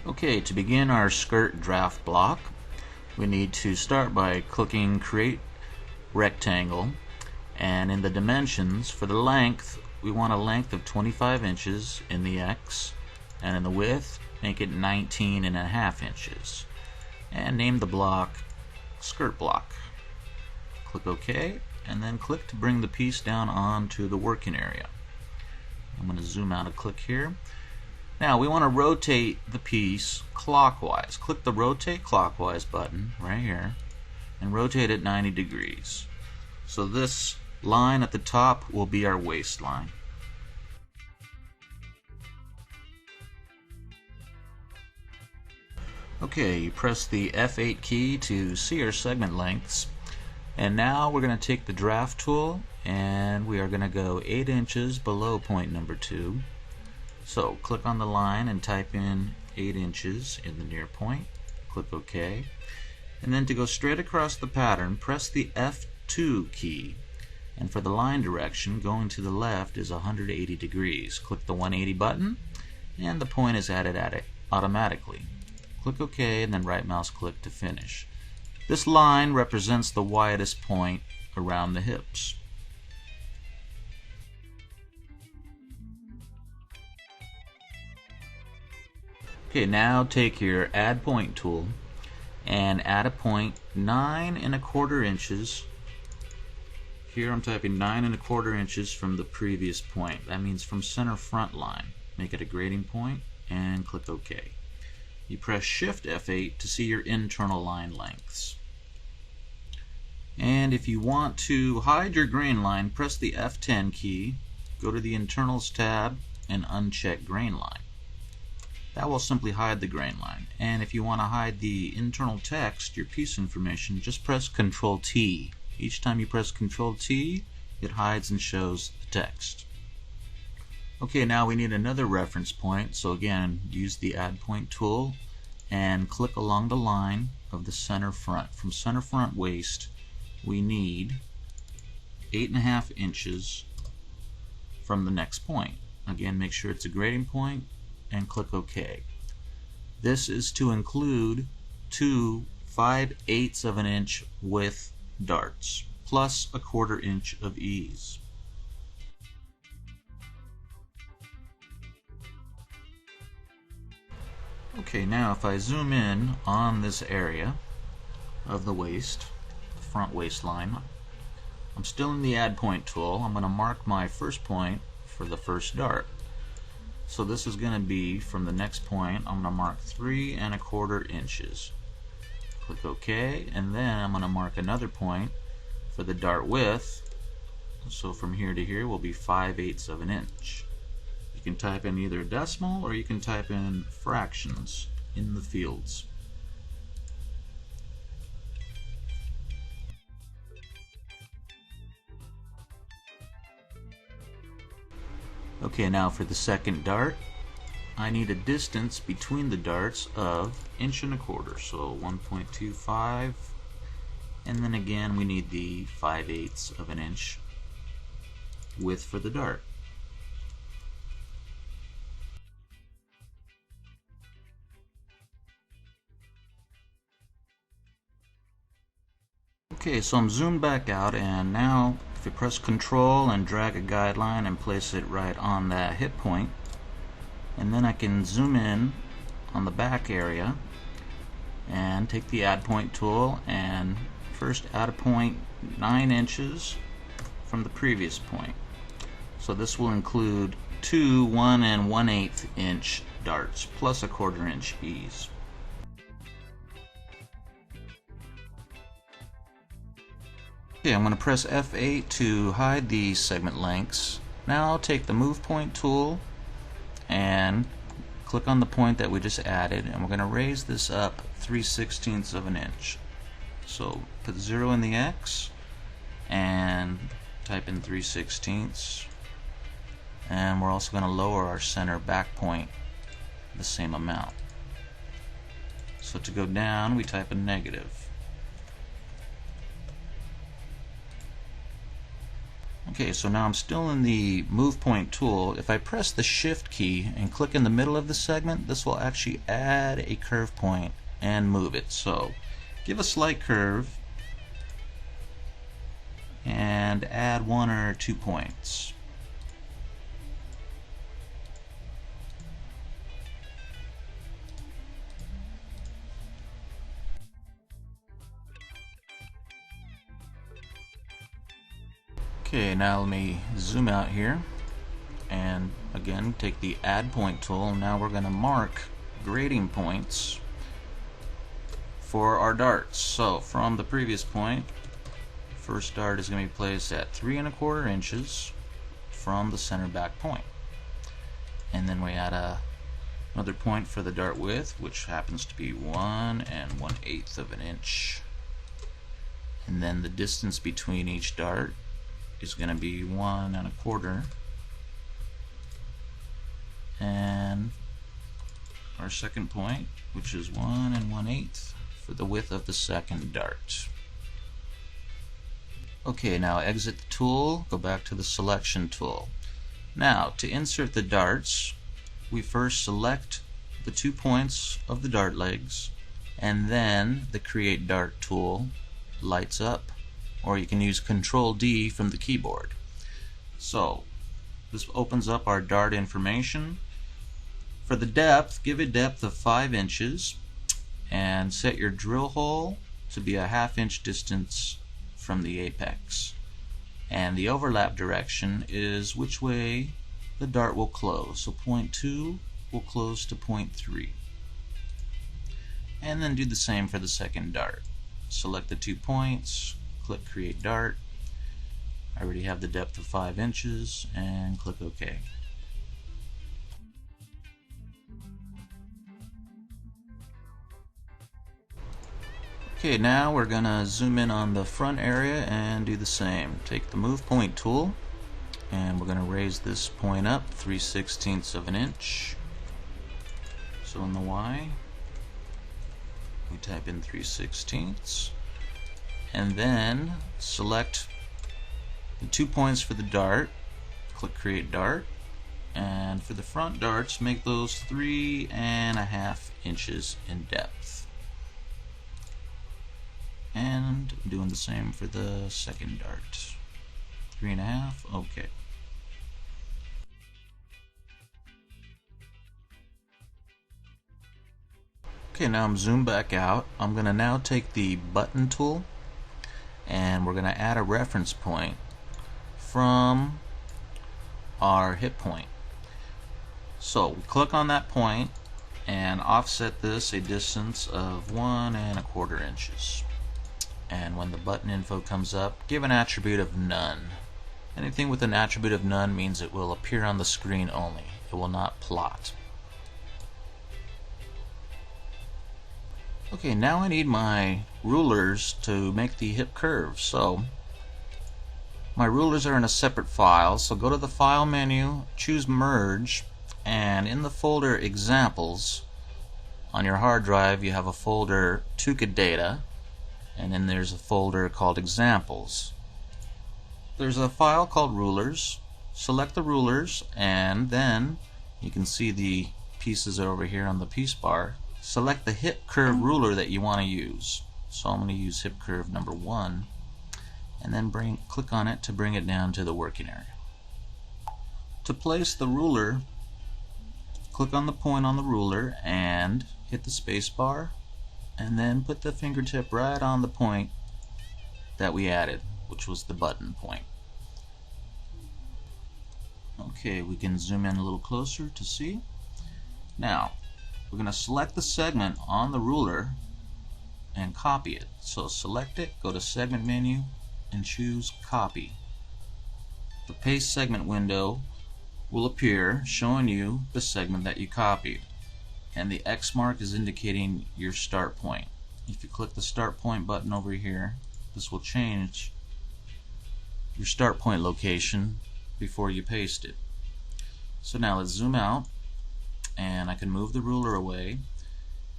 Okay, to begin our skirt draft block, we need to start by clicking Create Rectangle, and in the dimensions, for the length, we want a length of 25 inches in the X, and in the width, make it 19.5 inches. And name the block Skirt Block. Click OK, and then click to bring the piece down onto the working area. I'm going to zoom out a click here. Now we want to rotate the piece clockwise. Click the Rotate Clockwise button right here and rotate it 90 degrees. So this line at the top will be our waistline. Okay, you press the F8 key to see our segment lengths. And now we're going to take the draft tool and we are going to go 8 inches below point number 2. So click on the line and type in 8 inches in the near point. Click OK. And then to go straight across the pattern, press the F2 key. And for the line direction, going to the left is 180 degrees. Click the 180 button and the point is added at it automatically. Click OK and then right mouse click to finish. This line represents the widest point around the hips. Okay, now take your Add Point tool and add a point 9¼ inches. Here I'm typing 9¼ inches from the previous point. That means from center front line. Make it a grading point and click OK. You press Shift F8 to see your internal line lengths. And if you want to hide your grain line, press the F10 key, go to the Internals tab, and uncheck Grain Line. That will simply hide the grain line. And if you want to hide the internal text, your piece information, just press Ctrl T. Each time you press Ctrl T, it hides and shows the text. Okay, now we need another reference point. So again, use the Add Point tool and click along the line of the center front. From center front waist, we need 8.5 inches from the next point. Again, make sure it's a grading point and click OK. This is to include 2 5/8 of an inch width darts plus 1/4 inch of ease. Okay, now if I zoom in on this area of the waist, the front waistline, I'm still in the Add Point tool. I'm going to mark my first point for the first dart. So this is going to be from the next point. I'm going to mark 3¼ inches. Click OK, and then I'm going to mark another point for the dart width. So from here to here will be 5/8 of an inch. You can type in either decimal or you can type in fractions in the fields. Okay, now for the second dart, I need a distance between the darts of 1¼ inch, so 1.25, and then again we need the 5/8 of an inch width for the dart. Okay, so I'm zoomed back out, and now if you press Control and drag a guideline and place it right on that hip point, and then I can zoom in on the back area and take the Add Point tool and first add a point 9 inches from the previous point. So this will include 2 1 1/8 inch darts plus 1/4 inch ease. Okay, I'm going to press F8 to hide the segment lengths. Now I'll take the Move Point tool and click on the point that we just added, and we're going to raise this up 3/16 of an inch. So put 0 in the X and type in 3/16, and we're also going to lower our center back point the same amount. So to go down, we type a negative. Okay, so now I'm still in the Move Point tool. If I press the Shift key and click in the middle of the segment, this will actually add a curve point and move it. So give a slight curve and add 1 or 2 points. Okay, now let me zoom out here and again take the Add Point tool. Now we're going to mark grading points for our darts. So from the previous point, first dart is going to be placed at 3 1/4 inches from the center back point. And then we add another point for the dart width, which happens to be 1 1/8 of an inch. And then the distance between each dart is going to be 1 1/4. And our second point, which is 1 1/8 for the width of the second dart. Okay, now exit the tool, go back to the selection tool. Now, to insert the darts, we first select the 2 points of the dart legs, and then the Create Dart tool lights up, or you can use Control D from the keyboard. So, this opens up our dart information. For the depth, give a depth of 5 inches, and set your drill hole to be a 1/2 inch distance from the apex. And the overlap direction is which way the dart will close. So point 2 will close to point 3. And then do the same for the second dart. Select the 2 points, click Create Dart. I already have the depth of 5 inches, and click OK. Okay, now we're going to zoom in on the front area and do the same. Take the Move Point tool, and we're going to raise this point up 3/16 of an inch. So in the Y, we type in 3/16, and then select the 2 points for the dart, click Create Dart, and for the front darts, make those 3 1/2 inches in depth. And doing the same for the second dart. 3 1/2, okay. Okay, now I'm zoomed back out. I'm going to now take the button tool, and we're going to add a reference point from our hit point. So we click on that point and offset this a distance of 1 1/4 inches. And when the button info comes up, give an attribute of none. Anything with an attribute of none means it will appear on the screen only. It will not plot. Okay, now I need my rulers to make the hip curve. So my rulers are in a separate file, so go to the File menu, choose Merge, and in the folder Examples on your hard drive you have a folder TUKAdata, and then there's a folder called Examples. There's a file called Rulers. Select the rulers, and then you can see the pieces over here on the piece bar. Select the hip curve ruler that you want to use. So I'm going to use hip curve number 1, and then click on it to bring it down to the working area. To place the ruler, click on the point on the ruler and hit the space bar, and then put the fingertip right on the point that we added, which was the button point. Okay, we can zoom in a little closer to see. Now, we're going to select the segment on the ruler and copy it. So select it, go to Segment menu, and choose Copy. The Paste Segment window will appear showing you the segment that you copied. And the X mark is indicating your start point. If you click the Start Point button over here, this will change your start point location before you paste it. So now let's zoom out, and I can move the ruler away,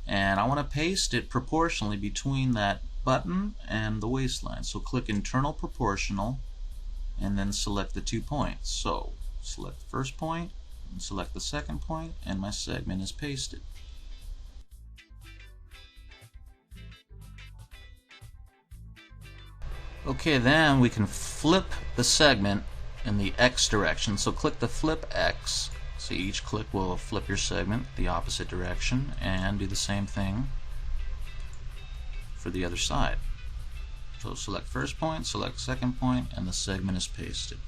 and I want to paste it proportionally between that button and the waistline. So click Internal Proportional and then select the 2 points. So select the first point and select the second point, and my segment is pasted. Okay, then we can flip the segment in the X direction. So click the flip X. So each click will flip your segment the opposite direction, and do the same thing for the other side. So select first point, select second point, and the segment is pasted.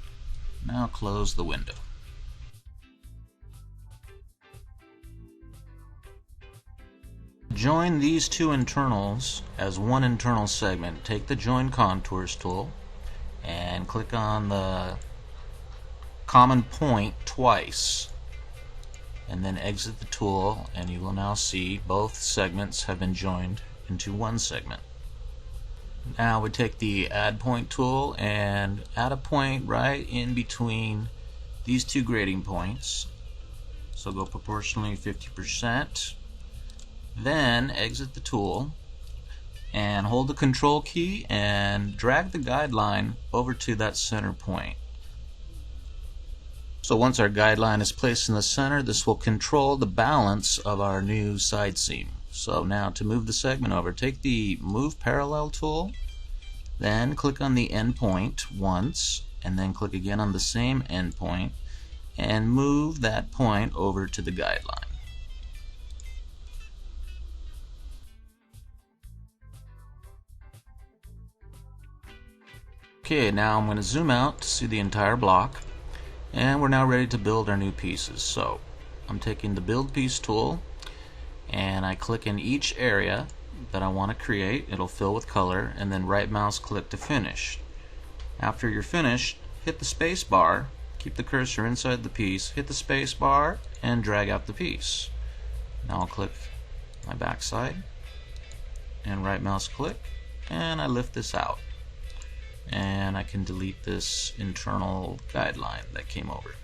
Now close the window. Join these two internals as one internal segment. Take the Join Contours tool and click on the common point twice, and then exit the tool, and you will now see both segments have been joined into one segment. Now we take the Add Point tool and add a point right in between these two grading points. So go proportionally 50%. Then exit the tool and hold the Control key and drag the guideline over to that center point. So once our guideline is placed in the center, this will control the balance of our new side seam. So now to move the segment over, take the Move Parallel tool, then click on the end point once, and then click again on the same end point, and move that point over to the guideline. Okay, now I'm going to zoom out to see the entire block, and we're now ready to build our new pieces. So I'm taking the Build Piece tool, and I click in each area that I want to create. It'll fill with color, and then right mouse click to finish. After you're finished, hit the space bar, keep the cursor inside the piece, hit the space bar, and drag out the piece. Now I'll click my backside, and right mouse click, and I lift this out. And I can delete this internal guideline that came over.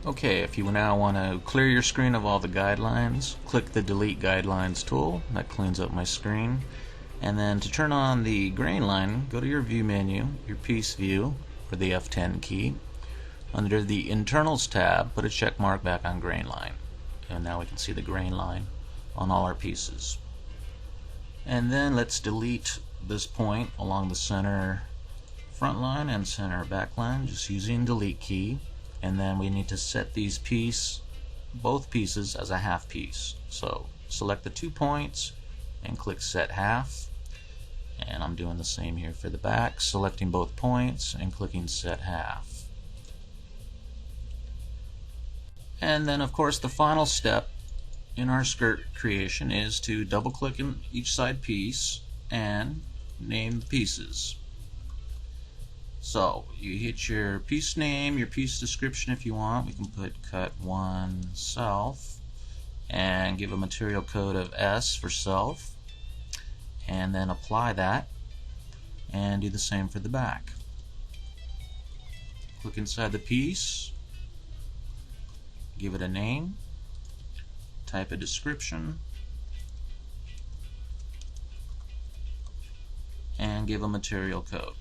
Okay, if you now want to clear your screen of all the guidelines, click the Delete Guidelines tool. That cleans up my screen. And then to turn on the grain line, go to your View menu, your Piece View, or the F10 key. Under the Internals tab, put a check mark back on grain line. And now we can see the grain line on all our pieces. And then let's delete this point along the center front line and center back line, just using Delete key. And then we need to set these both pieces as a half piece. So select the 2 points and click Set Half. And I'm doing the same here for the back, selecting both points and clicking Set Half. And then of course the final step in our skirt creation is to double click in each side piece and name the pieces. So you hit your piece name, your piece description if you want. We can put Cut 1 Self and give a material code of S for self, and then apply that and do the same for the back. Click inside the piece, give it a name, type a description, and give a material code.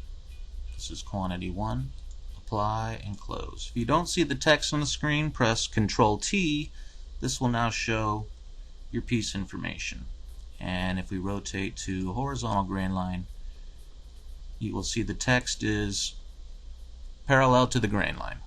This is quantity 1. Apply and close. If you don't see the text on the screen, press Control T. This will now show your piece information. And if we rotate to horizontal grain line, you will see the text is parallel to the grain line.